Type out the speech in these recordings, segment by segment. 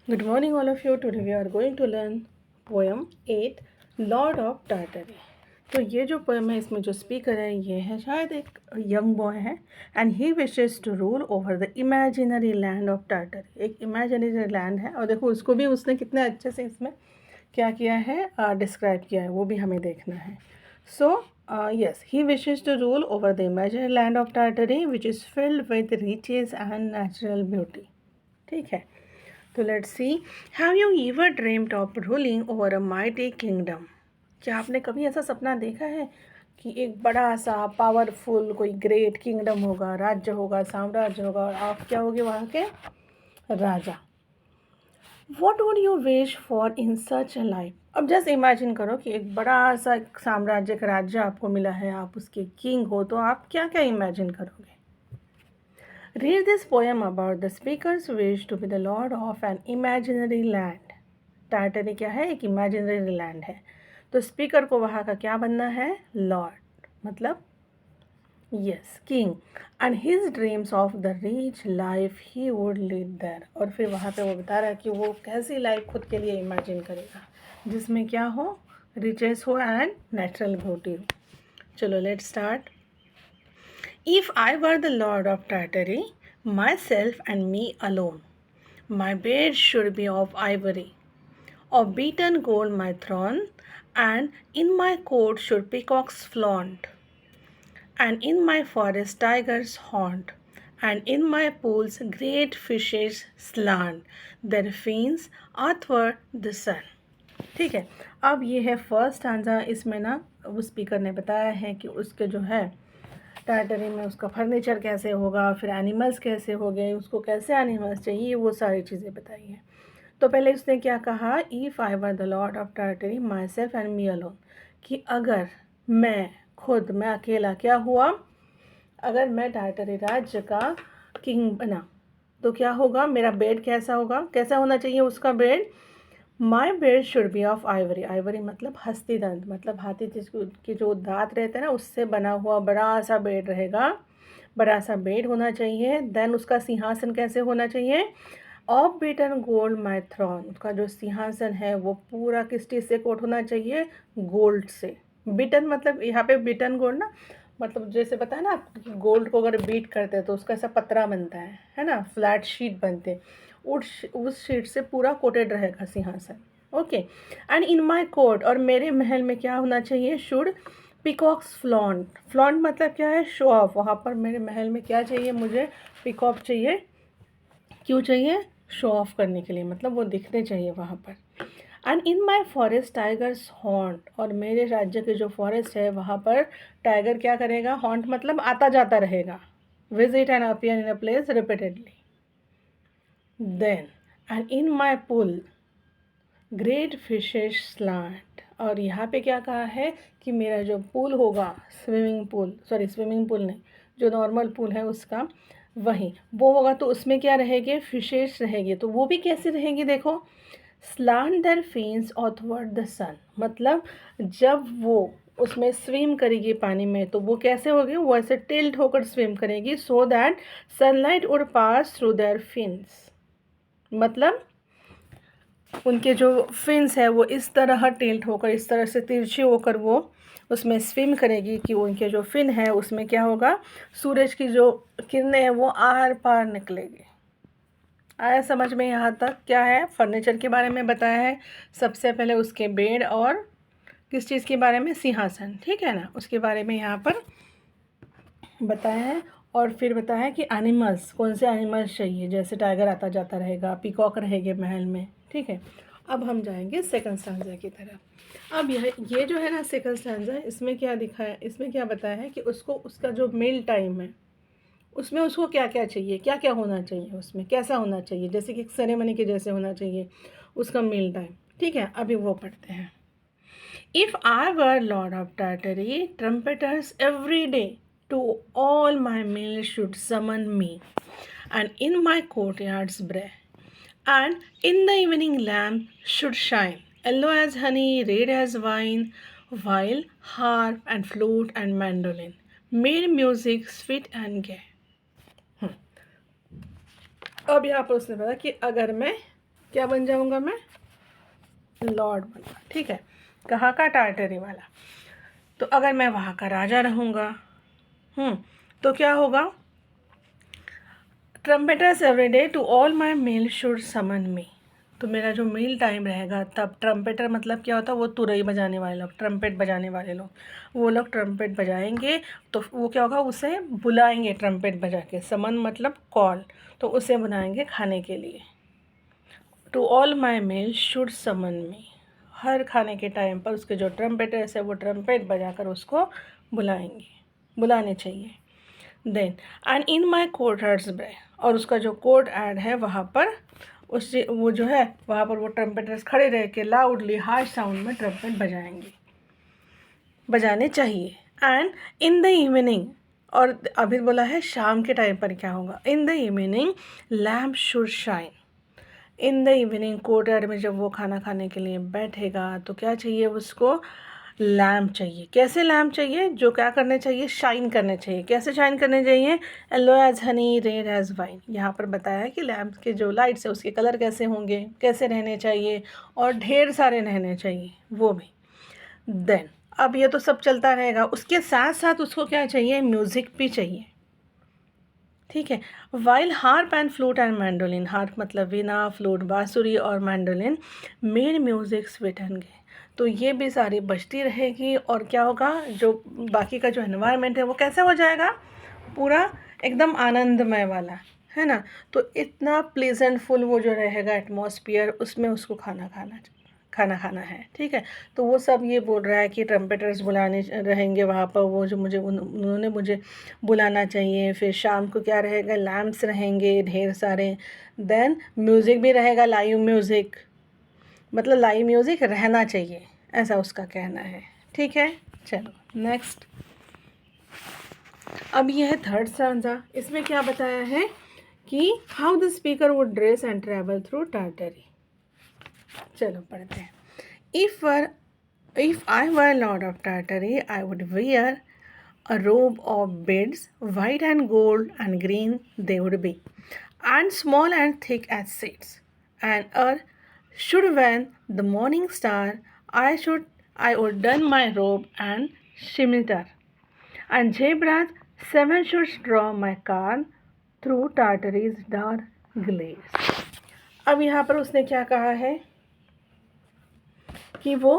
Good morning, all of you. Today we are going to learn poem 8 Lord of Tartary. तो ये जो poem है इसमें जो स्पीकर है ये है शायद एक यंग बॉय है and he wishes to rule over the imaginary land of Tartary. एक इमेजिनरी लैंड है और देखो उसको भी उसने कितने अच्छे से इसमें क्या किया है, डिस्क्राइब किया है, वो भी हमें देखना है। सो yes, he wishes to rule over the imaginary land of Tartary which is filled with riches and natural beauty. ठीक है, तो let's see. Have you ever dreamed of ruling over a mighty kingdom? क्या आपने कभी ऐसा सपना देखा है कि एक बड़ा सा पावरफुल कोई ग्रेट किंगडम होगा, राज्य होगा, साम्राज्य होगा और आप क्या होगे वहाँ के राजा? What would you wish for in such a life? अब जस्ट इमेजिन करो कि एक बड़ा सा साम्राज्य का राज्य आपको मिला है, आप उसके किंग हो, तो आप क्या क्या इमेजिन करोगे? Read this poem about the speaker's wish to be the lord of an imaginary land. Tartary क्या है? एक इमेजिनरी लैंड है, तो स्पीकर को वहाँ का क्या बनना है? लॉर्ड, मतलब yes king. And his dreams of the rich life he would lead there. और फिर वहाँ पे वो बता रहा है कि वो कैसी लाइफ खुद के लिए इमेजिन करेगा जिसमें क्या हो? रिचेस हो एंड नेचुरल ब्यूटी हो। चलो let's start. If I were the lord of Tartary, myself and me alone, my bed should be of ivory, of beaten gold my throne, and in my court should peacocks flaunt, and in my forest tigers haunt, and in my pools great fishes slant, their fins athwart the sun. ठीक है, अब ये है first answer. इसमें ना उस speaker ने बताया है कि उसके जो है टार्टरी में उसका फर्नीचर कैसे होगा, फिर एनिमल्स कैसे हो गए, उसको कैसे एनिमल्स चाहिए, वो सारी चीज़ें बताई हैं। तो पहले उसने क्या कहा? If I were the Lord of Tartary my self and me alone, कि अगर मैं खुद, मैं अकेला क्या हुआ, अगर मैं टार्टरी राज्य का किंग बना तो क्या होगा? मेरा बेड कैसा होगा, कैसा होना चाहिए उसका bed? My bed should be of Ivory. Ivory मतलब हस्ती दंत, मतलब हाथी के जो दांत रहते हैं ना उससे बना हुआ बड़ा सा बेड रहेगा, बड़ा सा बेड होना चाहिए। देन उसका सिंहासन कैसे होना चाहिए? Of beaten gold my thrown, उसका जो सिंहासन है वो पूरा किस चीज़ से कोट होना चाहिए? गोल्ड से। बीटन मतलब यहाँ पे बीटन गोल्ड ना, मतलब जैसे पता है ना कि गोल्ड को अगर बीट करते हैं तो उसका ऐसा पतरा बनता है ना, फ्लैट शीट बनते हैं, उस शीट से पूरा कोटेड रहेगा सिंहासन। Okay, and in my court, और मेरे महल में क्या होना चाहिए? Should peacocks flaunt. फ्लॉन्ट मतलब क्या है? Show off. वहाँ पर मेरे महल में क्या चाहिए? मुझे पिकॉक चाहिए। क्यों चाहिए? शो ऑफ करने के लिए, मतलब वो दिखने चाहिए वहाँ पर। And in my forest tigers haunt, और मेरे राज्य के जो फॉरेस्ट है वहाँ पर टाइगर क्या करेगा? हॉन्ट मतलब आता जाता रहेगा, visit and appear in a place repeatedly. Then and in my pool great fishes slant, और यहाँ पे क्या कहा है कि मेरा जो पूल होगा, स्विमिंग पूल नहीं, जो नॉर्मल पूल है उसका वही वो होगा, तो उसमें क्या रहेगी? फिशेस रहेगी। तो वो भी कैसी रहेंगी? देखो, स्लांट देयर फिन्स ऑथवर्ड द सन, मतलब जब वो उसमें स्विम करेगी पानी में तो वो कैसे होगी? वो ऐसे टिल्ट होकर स्विम करेगी, so that sunlight would pass through their fins, मतलब उनके जो फिन्स है वो इस तरह टिल्ट होकर, इस तरह से तिरछी होकर वो उसमें स्विम करेगी कि उनके जो फिन है उसमें क्या होगा? सूरज की जो किरणें हैं वो आर पार निकलेगी। आया समझ में यहाँ तक? क्या है? फर्नीचर के बारे में बताया है सबसे पहले, उसके बेड, और किस चीज़ के बारे में? सिंहासन, ठीक है ना, उसके बारे में यहाँ पर बताया है। और फिर बताया है कि एनिमल्स, कौन से एनिमल्स चाहिए, जैसे टाइगर आता जाता रहेगा, पीकॉक रहेंगे महल में, ठीक है। अब हम जाएंगे सेकंड स्टैंजा की तरफ। अब ये जो है ना सेकंड स्टैंजा, इसमें क्या दिखाया, इसमें क्या बताया है कि उसको उसका जो मील टाइम है उसमें उसको क्या क्या चाहिए, क्या क्या होना चाहिए, उसमें कैसा होना चाहिए, जैसे कि सेरेमनी के जैसे होना चाहिए उसका मील टाइम, ठीक है। अभी वो पढ़ते हैं। If I were Lord of Tartary, trumpeters every day to all my meals should summon me, and in my courtyards bray, and in the evening lamp should shine, yellow as honey, red as wine, while harp and flute and mandolin made music sweet and gay. अब यहाँ पर उसने बताया कि अगर मैं क्या बन जाऊँगा मैं? लॉर्ड बनूँगा, ठीक है। कहाँ का? टार्टरी वाला। तो अगर मैं वहाँ का राजा रहूँगा तो क्या होगा? Trumpeters every day to all my meal should summon me. तो मेरा जो मील टाइम रहेगा तब ट्रम्पेटर मतलब क्या होता है? वो तुरई बजाने वाले लोग, ट्रम्पेट बजाने वाले लोग, वो लोग ट्रम्पेट बजाएंगे तो वो क्या होगा? उसे बुलाएंगे ट्रम्पेट बजा के। समन मतलब कॉल, तो उसे बुलाएंगे खाने के लिए। To all my meal should summon me, हर खाने के टाइम पर उसके जो ट्रम्पेटर्स है वो ट्रम्पेट बजाकर उसको बुलाने चाहिए। Then and in my court hearts bray, और उसका जो कोर्ट ऐड है वहाँ पर उससे वो जो है वहाँ पर वो ट्रम्पेटर्स खड़े रह के लाउडली हार्श साउंड में ट्रम्पेट बजाने चाहिए। एंड इन द इवनिंग, और अभी बोला है शाम के टाइम पर क्या होगा? In the evening lamp should shine. In the evening court yard में जब वो खाना खाने के लिए बैठेगा तो क्या चाहिए उसको? लैम्प चाहिए। कैसे लैम्प चाहिए? जो क्या करने चाहिए? शाइन करने चाहिए। कैसे शाइन करने चाहिए? Yellow as honey, red as wine. यहाँ पर बताया है कि लैम्प के जो लाइट्स है उसके कलर कैसे होंगे, कैसे रहने चाहिए, और ढेर सारे रहने चाहिए वो भी। देन अब ये तो सब चलता रहेगा, उसके साथ साथ उसको क्या चाहिए? म्यूज़िक भी चाहिए, ठीक है। While harp and flute and mandolin, harp मतलब वीणा, फ्लूट बांसुरी, और मैंडोलिन मेन म्यूज़िक स्वीटनगे, तो ये भी सारी बजती रहेगी। और क्या होगा? जो बाकी का जो एनवायरनमेंट है वो कैसा हो जाएगा? पूरा एकदम आनंदमय वाला, है ना। तो इतना प्लेजेंटफुल वो जो रहेगा एटमॉस्फियर, उसमें उसको खाना खाना है, ठीक है। तो वो सब ये बोल रहा है कि ट्रम्पेटर्स बुलाने रहेंगे वहाँ पर, वो जो उन्होंने मुझे बुलाना चाहिए। फिर शाम को क्या रहेगा? लैम्प्स रहेंगे ढेर सारे। देन म्यूज़िक भी रहेगा, लाइव म्यूज़िक, मतलब लाइव म्यूज़िक रहना चाहिए, ऐसा उसका कहना है, ठीक है। चलो नेक्स्ट। अब ये है थर्ड स्टांजा। इसमें क्या बताया है कि how the speaker would dress and travel through Tartary. चलो पढ़ते हैं। If I were Lord of Tartary, I would wear a robe of beads, white and gold and green they would be, and small and thick as seeds. And should when the morning star, I would don my robe and scimitar, and zebras 7 should draw my car through Tartary's dark glades. अब यहाँ पर उसने क्या कहा है कि वो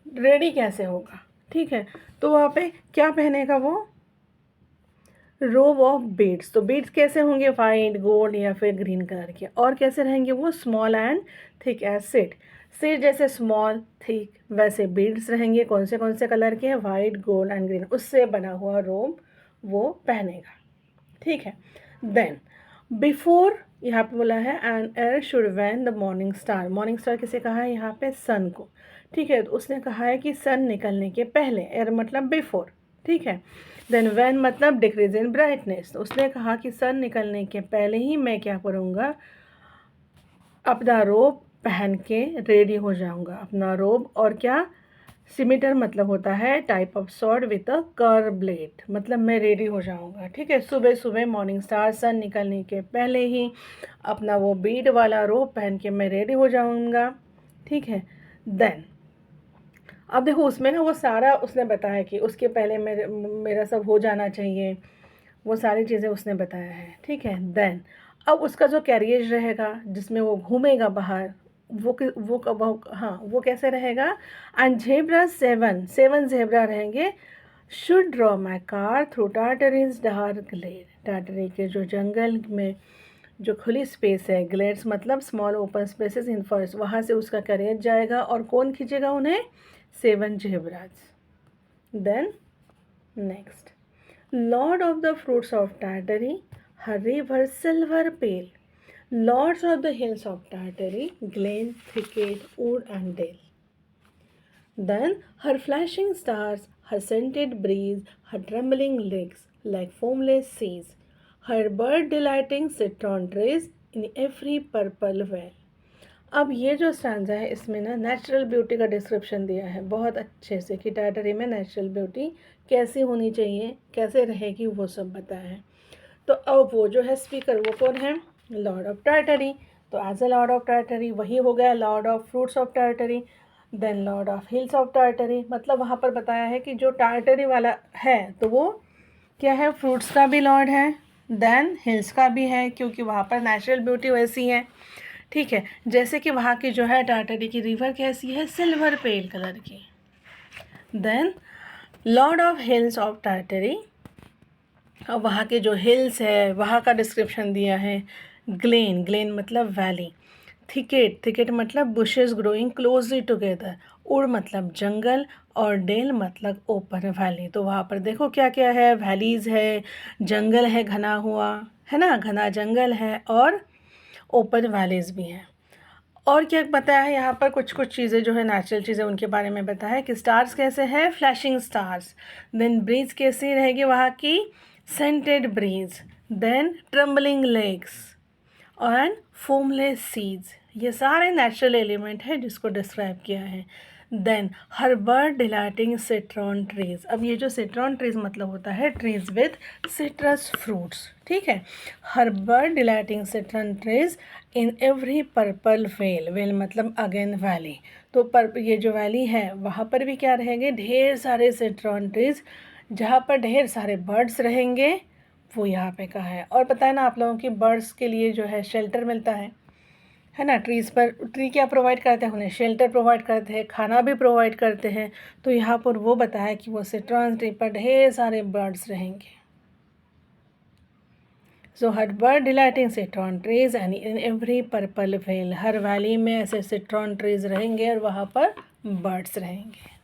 ready कैसे होगा, ठीक है। तो वहाँ पे क्या पहनेगा वो? Robe of beads. तो बीड्स कैसे होंगे? वाइट, गोल्ड या फिर ग्रीन कलर के। और कैसे रहेंगे वो? Small and thick as seed जैसे स्मॉल थिक वैसे बीड्स रहेंगे। कौन से कलर के हैं? वाइट, गोल्ड एंड ग्रीन, उससे बना हुआ रोब वो पहनेगा, ठीक है। देन बिफोर यहाँ पे बोला है एंड एर should when the morning star. Morning star किसे कहा है? यहाँ पे सन को, ठीक है। तो उसने कहा है कि सन निकलने के पहले, एर मतलब बिफोर, ठीक है। देन वैन मतलब डिक्रीज इन ब्राइटनेस। तो उसने कहा कि सन निकलने के पहले ही मैं क्या करूँगा? अपना रोब पहन के रेडी हो जाऊँगा। अपना रोब और क्या? सिमिटर मतलब होता है type of sword with a curve blade, मतलब मैं रेडी हो जाऊंगा, ठीक है। सुबह सुबह मॉर्निंग स्टार सन निकलने के पहले ही अपना वो बीड वाला रोब पहन के मैं रेडी हो जाऊंगा, ठीक है। देन अब देखो उसमें ना वो सारा उसने बताया कि उसके पहले मेरा सब हो जाना चाहिए, वो सारी चीज़ें उसने बताया है, ठीक है। देन अब उसका जो कैरियज रहेगा जिसमें वो घूमेगा बाहर, वो कैसे रहेगा? एंड जेब्रा 7 जेब्रा रहेंगे should draw my car through Tartary's dark glade. Tartary के जो जंगल में जो खुली स्पेस है, ग्लेड्स मतलब स्मॉल ओपन स्पेसेस इन फॉरेस्ट, वहाँ से उसका कैरियर जाएगा। और कौन खींचेगा उन्हें? 7 zebras. Then next, Lord of the fruits of Tartary, her river silver pale, lords of the hills of Tartary, glen, thicket, wood and dale. Then her flashing stars, her scented breeze, her trembling lakes like foamless seas, her bird delighting citron trees in every purple vale. अब ये जो stanza है इसमें ना natural beauty का description दिया है बहुत अच्छे से कि टार्टरी में नेचुरल ब्यूटी कैसी होनी चाहिए, कैसे रहेगी, वो सब बताया है। तो अब वो जो है स्पीकर वो कौन है? Lord of Tartary. तो as a lord of territory वही हो गया lord of fruits of territory. Then lord of hills of territory, मतलब वहाँ पर बताया है कि जो टेरिटरी वाला है तो वो क्या है, फ्रूट्स का भी लॉर्ड है, देन हिल्स का भी है, क्योंकि वहाँ पर नेचुरल ब्यूटी वैसी है। ठीक है, जैसे कि वहाँ की जो है टेरिटरी की रिवर कैसी है, सिल्वर पेल कलर की। Then lord of hills of territory, अब वहाँ के जो हिल्स है वहाँ का डिस्क्रिप्शन दिया है। ग्लेन, ग्लेन मतलब वैली। थिकेट, थिकेट मतलब बुशेस ग्रोइंग क्लोजली टुगेदर। उड़ मतलब जंगल, और डेल मतलब ओपन वैली। तो वहाँ पर देखो क्या क्या है, वैलीज़ है, जंगल है घना हुआ, है ना, घना जंगल है, और ओपन वैलीज़ भी हैं। और क्या बताया है यहाँ पर, कुछ कुछ चीज़ें जो है नेचुरल चीज़ें उनके बारे में बताया है कि स्टार्स कैसे हैं, फ्लैशिंग स्टार्स। देन ब्रीज कैसी रहेगी वहाँ की, scented breeze. Then trembling lakes and foamless seeds, ये सारे नेचुरल एलिमेंट है जिसको डिस्क्राइब किया है। Then her bird delighting citron trees, अब ये जो सिट्रॉन ट्रीज मतलब होता है ट्रीज विद सिट्रस फ्रूट्स। ठीक है, her bird delighting citron trees in every purple vale, vale मतलब अगेन वैली। तो ये जो वैली है वहाँ पर भी क्या रहेंगे, ढेर सारे सिट्रॉन ट्रीज, जहाँ पर ढेर सारे बर्ड्स रहेंगे, वो यहाँ पे कहा है। और पता है ना आप लोगों की बर्ड्स के लिए जो है शेल्टर मिलता है ना, ट्रीज़ पर। ट्री क्या प्रोवाइड करते हैं, उन्हें शेल्टर प्रोवाइड करते हैं, खाना भी प्रोवाइड करते हैं। तो यहाँ पर वो बताया कि वो सिट्रॉन ट्री पर ढेर सारे बर्ड्स रहेंगे। So her bird delighting citron trees and in every purple vale, हर वैली में ऐसे सिट्रॉन ट्रीज रहेंगे और वहाँ पर बर्ड्स रहेंगे।